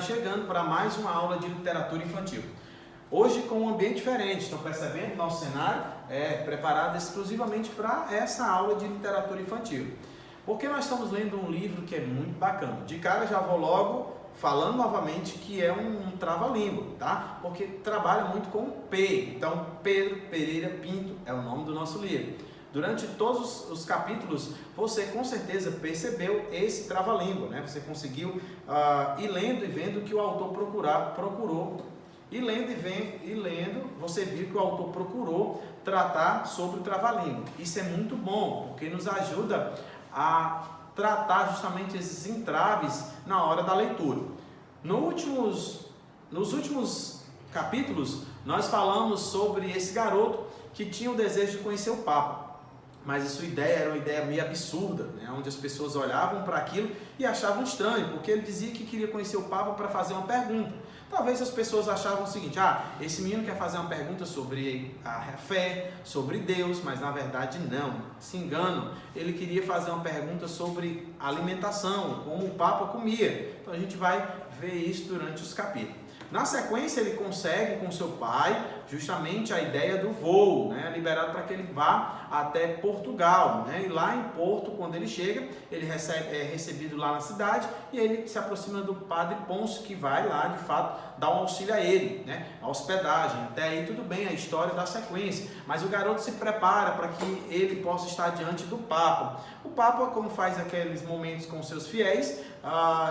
chegando para mais uma aula de literatura infantil. Hoje com um ambiente diferente, estão percebendo? Nosso cenário é preparado exclusivamente para essa aula de literatura infantil. Porque nós estamos lendo um livro que é muito bacana. De cara já vou logo falando novamente que é um trava-língua, tá? Porque trabalha muito com P. Então, Pedro Pereira Pinto é o nome do nosso livro. Durante todos os capítulos, você com certeza percebeu esse trava-língua, né? Você conseguiu ir lendo e vendo que o autor procurou. E lendo e lendo, você viu que o autor procurou tratar sobre o trava-língua. Isso é muito bom, porque nos ajuda a tratar justamente esses entraves na hora da leitura. Nos últimos capítulos, nós falamos sobre esse garoto que tinha o desejo de conhecer o Papa. Mas a sua ideia era uma ideia meio absurda, né? Onde as pessoas olhavam para aquilo e achavam estranho, porque ele dizia que queria conhecer o Papa para fazer uma pergunta. Talvez as pessoas achavam o seguinte: esse menino quer fazer uma pergunta sobre a fé, sobre Deus, mas na verdade não, se enganam. Ele queria fazer uma pergunta sobre alimentação, como o Papa comia. Então a gente vai ver isso durante os capítulos. Na sequência, ele consegue com seu pai justamente a ideia do voo, né? Liberado para que ele vá até Portugal, né? E lá em Porto, quando ele chega, ele é recebido lá na cidade e ele se aproxima do padre Pôncio, que vai lá, de fato, dar um auxílio a ele, né? A hospedagem. Até aí tudo bem, a história da sequência. Mas o garoto se prepara para que ele possa estar diante do Papa. O Papa, como faz aqueles momentos com seus fiéis,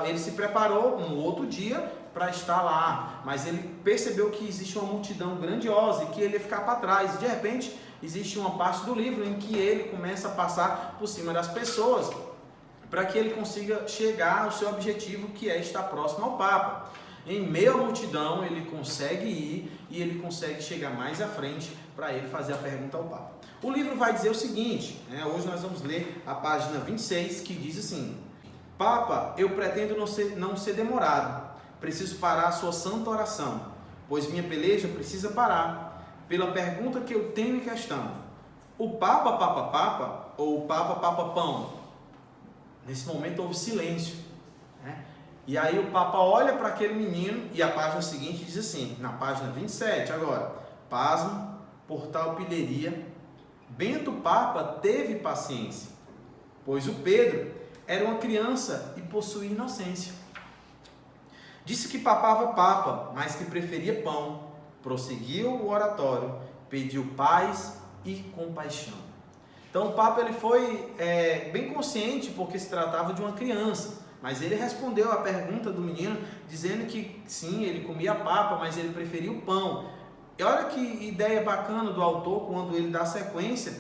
ele se preparou no outro dia para estar lá, mas ele percebeu que existe uma multidão grandiosa e que ele ia ficar para trás. E de repente existe uma parte do livro em que ele começa a passar por cima das pessoas para que ele consiga chegar ao seu objetivo, que é estar próximo ao Papa. Em meio à multidão ele consegue ir e ele consegue chegar mais à frente para ele fazer a pergunta ao Papa. O livro vai dizer o seguinte, né? Hoje nós vamos ler a página 26, que diz assim: Papa, eu pretendo não ser demorado. Preciso parar a sua santa oração, pois minha peleja precisa parar, pela pergunta que eu tenho em questão. O Papa ou o Papa Pão? Nesse momento houve silêncio, né? E aí o Papa olha para aquele menino e a página seguinte diz assim, na página 27 agora: pasmo, por tal pilheria, Bento Papa teve paciência, pois o Pedro era uma criança e possuía inocência. Disse que papava papa, mas que preferia pão. Prosseguiu o oratório, pediu paz e compaixão. Então o Papa ele foi bem consciente, porque se tratava de uma criança. Mas ele respondeu à pergunta do menino, dizendo que sim, ele comia papa, mas ele preferia o pão. E olha que ideia bacana do autor, quando ele dá sequência,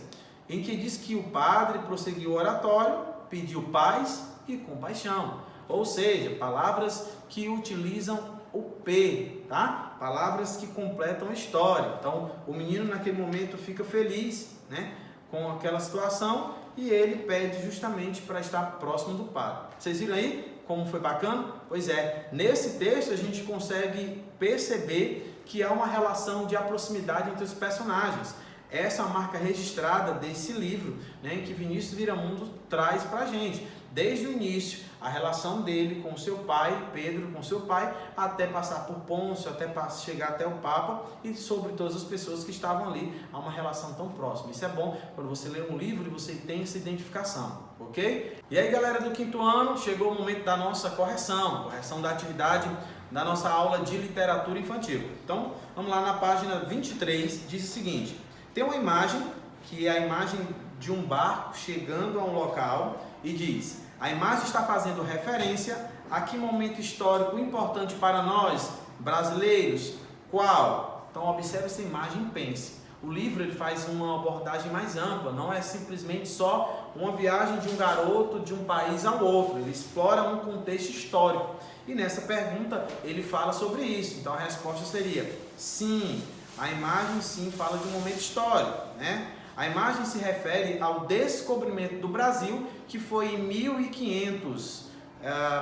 em que diz que o padre prosseguiu o oratório, pediu paz e compaixão. Ou seja, palavras que utilizam o P, tá? Palavras que completam a história. Então, o menino naquele momento fica feliz, né, com aquela situação e ele pede justamente para estar próximo do padre. Vocês viram aí como foi bacana? Pois é, nesse texto a gente consegue perceber que há uma relação de proximidade entre os personagens. Essa é a marca registrada desse livro, né, em que Vinícius Viramundo traz para a gente. Desde o início, a relação dele com seu pai, Pedro com seu pai, até passar por Pôncio, até chegar até o Papa e sobre todas as pessoas que estavam ali, há uma relação tão próxima. Isso é bom quando você lê um livro e você tem essa identificação, ok? E aí, galera do quinto ano, chegou o momento da nossa correção da atividade da nossa aula de literatura infantil. Então, vamos lá na página 23, diz o seguinte: tem uma imagem, que é a imagem de um barco chegando a um local e diz: a imagem está fazendo referência a que momento histórico importante para nós, brasileiros? Qual? Então observe essa imagem e pense. O livro ele faz uma abordagem mais ampla, não é simplesmente só uma viagem de um garoto de um país ao outro, ele explora um contexto histórico. E nessa pergunta ele fala sobre isso, então a resposta seria sim, a imagem sim fala de um momento histórico, né? A imagem se refere ao descobrimento do Brasil, que foi em 1500,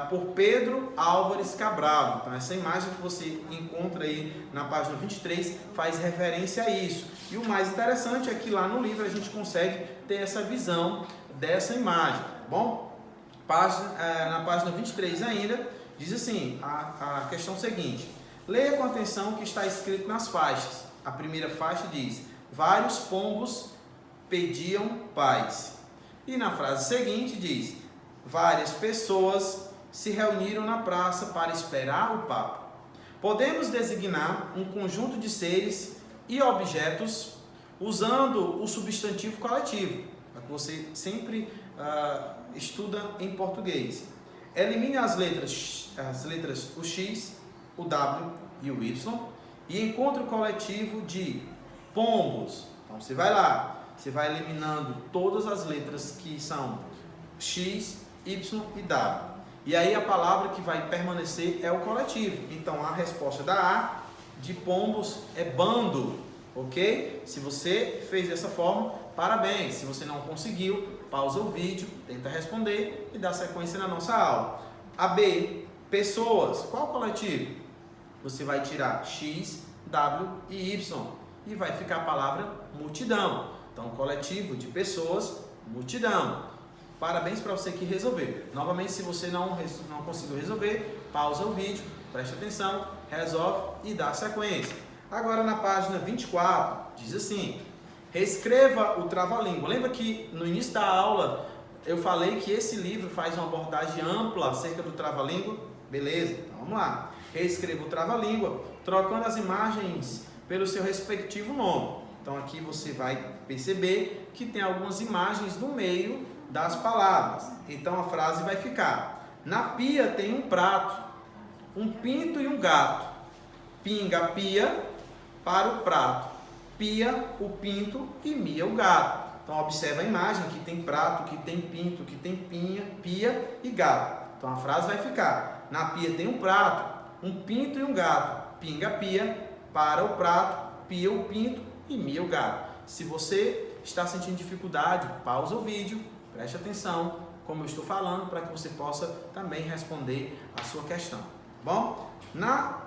por Pedro Álvares Cabral. Então essa imagem que você encontra aí na página 23 faz referência a isso. E o mais interessante é que lá no livro a gente consegue ter essa visão dessa imagem, tá bom? Na página 23 ainda, Diz assim, a questão seguinte: leia com atenção o que está escrito nas faixas. A primeira faixa diz: vários pombos pediam paz. E na frase seguinte diz: várias pessoas se reuniram na praça para esperar o Papa. Podemos designar um conjunto de seres e objetos usando o substantivo coletivo, que você sempre estuda em português. Elimine as letras o X, o W e o Y e encontre o coletivo de pombos. Então você vai lá, você vai eliminando todas as letras que são X, Y e W. E aí a palavra que vai permanecer é o coletivo. Então a resposta da A de pombos é bando, ok? Se você fez dessa forma, parabéns. Se você não conseguiu, pausa o vídeo, tenta responder e dá sequência na nossa aula. A B, pessoas. Qual o coletivo? Você vai tirar X, W e Y e vai ficar a palavra multidão. Então, coletivo de pessoas, multidão. Parabéns para você que resolveu. Novamente, se você não conseguiu resolver, pausa o vídeo, preste atenção, resolve e dá sequência. Agora na página 24, diz assim: reescreva o trava-língua. Lembra que no início da aula eu falei que esse livro faz uma abordagem ampla acerca do trava-língua? Beleza, então vamos lá. Reescreva o trava-língua, trocando as imagens pelo seu respectivo nome. Então aqui você vai perceber que tem algumas imagens no meio das palavras. Então a frase vai ficar: na pia tem um prato, um pinto e um gato. Pinga a pia para o prato, pia o pinto e mia o gato. Então observa a imagem, que tem prato, que tem pinto, que tem pia e gato. Então a frase vai ficar: na pia tem um prato, um pinto e um gato. Pinga a pia para o prato, pia o pinto e mia o gato. Se você está sentindo dificuldade, pausa o vídeo, preste atenção como eu estou falando, para que você possa também responder a sua questão. Bom, na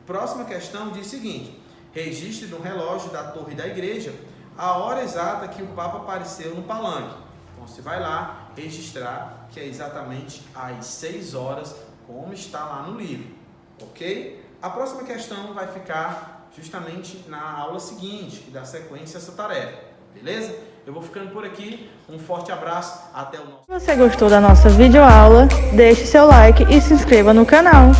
próxima questão diz o seguinte: registre no relógio da torre da igreja a hora exata que o Papa apareceu no palanque. Então você vai lá registrar que é exatamente às 6 horas, como está lá no livro, ok? A próxima questão vai ficar justamente na aula seguinte, que dá sequência a essa tarefa, beleza? Eu vou ficando por aqui, um forte abraço, até o nosso... Se você gostou da nossa videoaula, deixe seu like e se inscreva no canal.